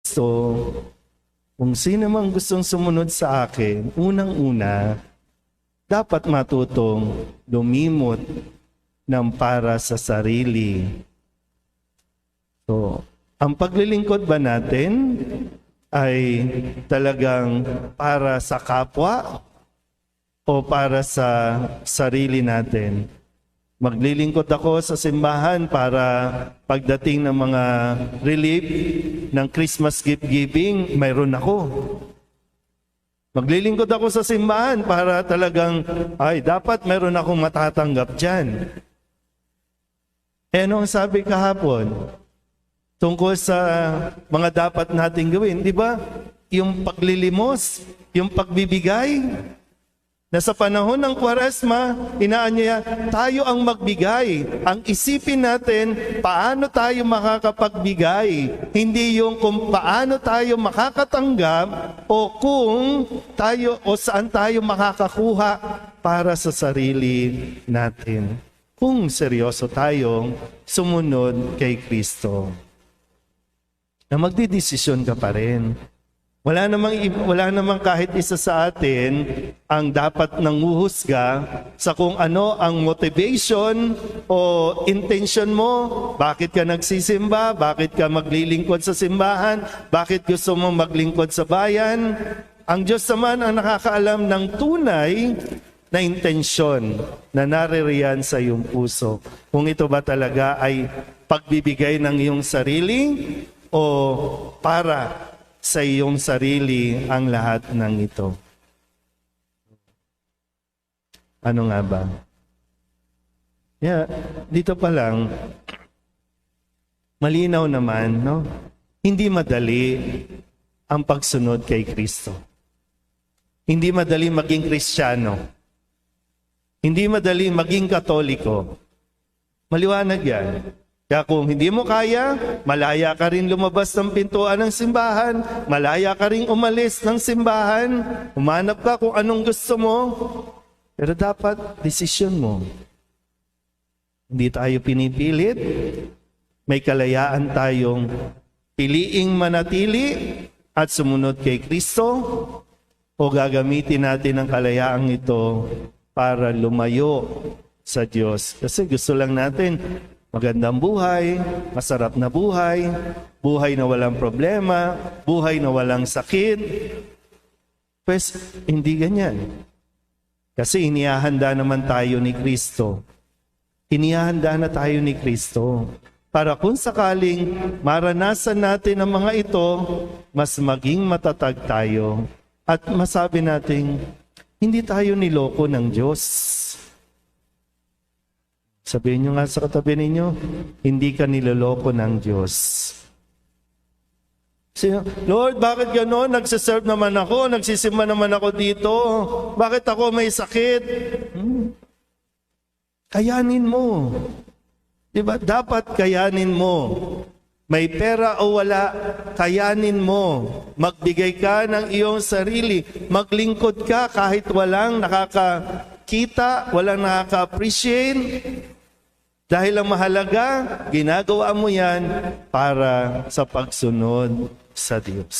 So, kung sino mang gustong sumunod sa akin, unang-una, dapat matutong lumimot ng para sa sarili. So, ang paglilingkod ba natin ay talagang para sa kapwa o para sa sarili natin? Maglilingkod ako sa simbahan para pagdating ng mga relief ng Christmas gift giving, mayroon ako. Maglilingkod ako sa simbahan para talagang, dapat mayroon akong matatanggap dyan. Ano ang sabi kahapon? Tungkol sa mga dapat nating gawin, di ba? Yung paglilimos, yung pagbibigay. Na sa panahon ng Kwaresma, inaanya tayo ang magbigay. Ang isipin natin, paano tayo makakapagbigay. Hindi yung kung paano tayo makakatanggap o kung tayo o saan tayo makakakuha para sa sarili natin. Kung seryoso tayong sumunod kay Kristo. Na magdidesisyon ka pa rin. Wala namang kahit isa sa atin ang dapat nanguhusga sa kung ano ang motivation o intention mo. Bakit ka nagsisimba? Bakit ka maglilingkod sa simbahan? Bakit gusto mo maglingkod sa bayan? Ang Diyos naman ang nakakaalam ng tunay na intensyon na naririyan sa iyong puso. Kung ito ba talaga ay pagbibigay ng iyong sarili o para sa iyong sarili ang lahat ng ito. Ano nga ba? Dito pa lang, malinaw naman, no? Hindi madali ang pagsunod kay Kristo. Hindi madali maging Kristiyano. Hindi madali maging Katoliko. Maliwanag yan. Kaya kung hindi mo kaya, malaya ka rin lumabas ng pintuan ng simbahan, malaya ka rin umalis ng simbahan, humanap ka kung anong gusto mo, pero dapat desisyon mo. Hindi tayo pinipilit, may kalayaan tayong piliing manatili at sumunod kay Kristo, o gagamitin natin ang kalayaang ito para lumayo sa Diyos. Kasi gusto lang natin magandang buhay, masarap na buhay, buhay na walang problema, buhay na walang sakit. Pues, hindi ganyan. Kasi inihahanda naman tayo ni Kristo. Inihahanda na tayo ni Kristo. Para kung sakaling maranasan natin ang mga ito, mas maging matatag tayo. At masabi natin, hindi tayo niloko ng Diyos. Sabihin nyo nga sa katabi ninyo, hindi ka niloloko ng Diyos. Lord, bakit gano'n? Nagsiserve naman ako, nagsisimba naman ako dito. Bakit ako may sakit? Kayanin mo. Diba? Dapat kayanin mo. May pera o wala, kayanin mo. Magbigay ka ng iyong sarili. Maglingkod ka kahit walang nakakakita, walang nakaka-appreciate. Dahil ang mahalaga, ginagawa mo yan para sa pagsunod sa Diyos.